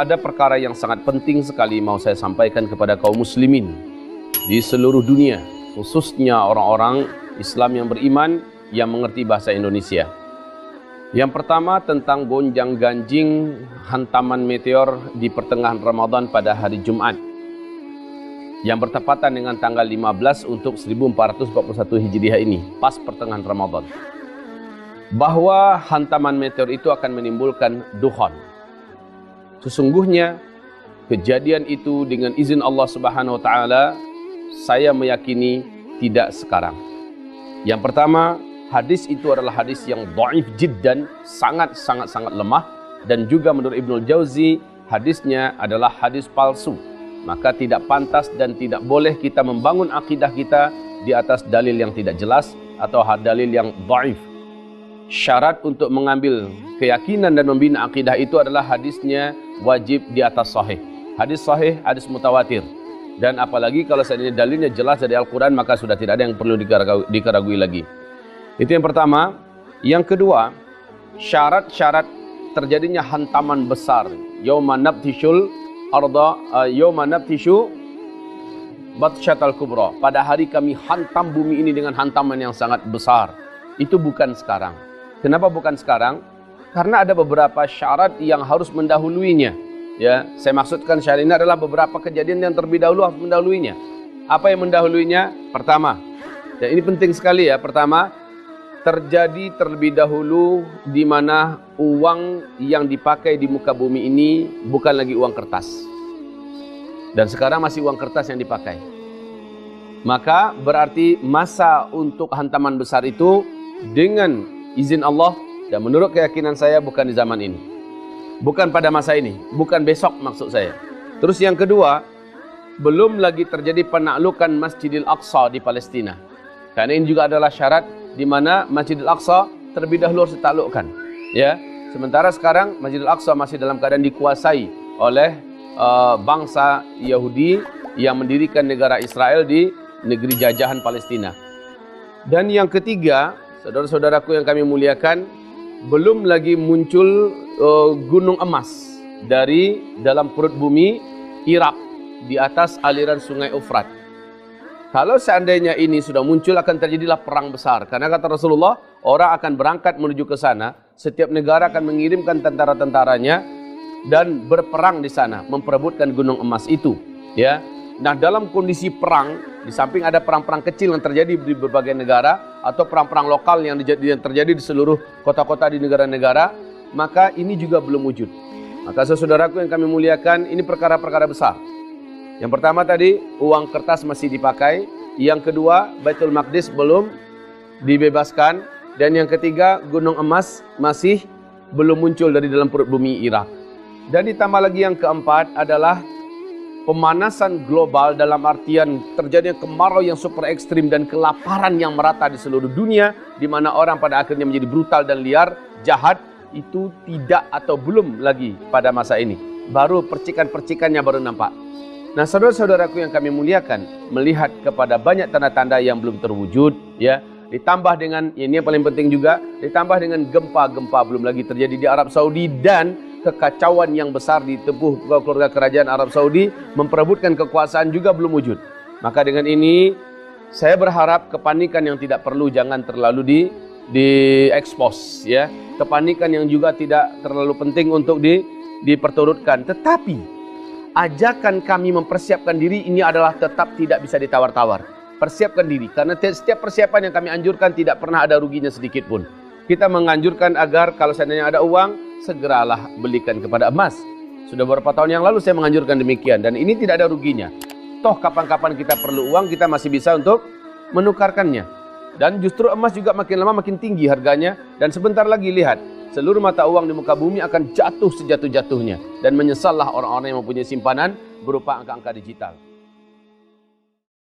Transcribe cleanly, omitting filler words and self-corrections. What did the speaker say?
ada perkara yang sangat penting sekali mau saya sampaikan kepada kaum muslimin di seluruh dunia, khususnya orang-orang Islam yang beriman yang mengerti bahasa Indonesia. Yang pertama tentang gonjang-ganjing hantaman meteor di pertengahan Ramadan pada hari Jumat yang bertepatan dengan tanggal 15 untuk 1441 Hijriah ini, pas pertengahan Ramadan. Bahwa hantaman meteor itu akan menimbulkan dukhan. Sesungguhnya kejadian itu dengan izin Allah Subhanahu wa taala, saya meyakini tidak sekarang. Yang pertama, hadis itu adalah hadis yang dhaif jiddan, sangat lemah, dan juga menurut Ibnul Jauzi hadisnya adalah hadis palsu. Maka tidak pantas dan tidak boleh kita membangun akidah kita di atas dalil yang tidak jelas atau dalil yang dhaif. Syarat untuk mengambil keyakinan dan membina akidah itu adalah hadisnya wajib di atas sahih. Hadis sahih, hadis mutawatir. Dan apalagi kalau seandainya dalilnya jelas dari Al-Quran, maka sudah tidak ada yang perlu dikeragui lagi. Itu yang pertama. Yang kedua, syarat-syarat terjadinya hantaman besar. Yauma nabtishul arda, yauma nabtishu batsyatal kubra. Pada hari kami hantam bumi ini dengan hantaman yang sangat besar. Itu bukan sekarang. Kenapa bukan sekarang? Karena ada beberapa syarat yang harus mendahuluinya. Ya, saya maksudkan syarat ini adalah beberapa kejadian yang terlebih dahulu harus mendahuluinya. Apa yang mendahuluinya? Pertama, dan ini penting sekali ya. Pertama, terjadi terlebih dahulu di mana uang yang dipakai di muka bumi ini bukan lagi uang kertas. Dan sekarang masih uang kertas yang dipakai. Maka berarti masa untuk hantaman besar itu dengan izin Allah dan menurut keyakinan saya bukan di zaman ini. Bukan pada masa ini, bukan besok maksud saya. Terus yang kedua, belum lagi terjadi penaklukan Masjidil Aqsa di Palestina. Karena ini juga adalah syarat di mana Masjidil Aqsa terlebih dahulu harus ditaklukkan. Ya, sementara sekarang Masjidil Aqsa masih dalam keadaan dikuasai oleh bangsa Yahudi yang mendirikan negara Israel di negeri jajahan Palestina. Dan yang ketiga, saudara-saudaraku yang kami muliakan, belum lagi muncul gunung emas dari dalam perut bumi Irak di atas aliran sungai Ufrat. Kalau seandainya ini sudah muncul, akan terjadilah perang besar. Karena kata Rasulullah, orang akan berangkat menuju ke sana. Setiap negara akan mengirimkan tentara-tentaranya dan berperang di sana, memperebutkan gunung emas itu. Ya. Nah, dalam kondisi perang, di samping ada perang-perang kecil yang terjadi di berbagai negara atau perang-perang lokal yang terjadi di seluruh kota-kota di negara-negara, maka ini juga belum wujud. Maka saudaraku yang kami muliakan, ini perkara-perkara besar. Yang pertama tadi, uang kertas masih dipakai. Yang kedua, Baitul Maqdis belum dibebaskan. Dan yang ketiga, gunung emas masih belum muncul dari dalam perut bumi Irak. Dan ditambah lagi yang keempat adalah pemanasan global, dalam artian terjadinya kemarau yang super ekstrim dan kelaparan yang merata di seluruh dunia, di mana orang pada akhirnya menjadi brutal dan liar, jahat. Itu tidak atau belum lagi pada masa ini. Baru percikan-percikannya baru nampak. Nah, saudara-saudaraku yang kami muliakan, melihat kepada banyak tanda-tanda yang belum terwujud, ya, ditambah dengan, ini yang paling penting juga, ditambah dengan gempa-gempa belum lagi terjadi di Arab Saudi dan kekacauan yang besar ditempuh keluarga kerajaan Arab Saudi memperebutkan kekuasaan juga belum wujud. Maka dengan ini saya berharap kepanikan yang tidak perlu jangan terlalu diekspos, ya. Kepanikan yang juga tidak terlalu penting untuk diperturutkan. Tetapi ajakan kami mempersiapkan diri ini adalah tetap tidak bisa ditawar-tawar. Persiapkan diri, karena setiap persiapan yang kami anjurkan tidak pernah ada ruginya sedikit pun. Kita menganjurkan agar kalau seandainya ada uang, segeralah belikan kepada emas. Sudah beberapa tahun yang lalu saya menganjurkan demikian, dan ini tidak ada ruginya. Toh kapan-kapan kita perlu uang, kita masih bisa untuk menukarkannya. Dan justru emas juga makin lama makin tinggi harganya, dan sebentar lagi lihat, seluruh mata uang di muka bumi akan jatuh sejatuh-jatuhnya, dan menyesallah orang-orang yang mempunyai simpanan berupa angka-angka digital.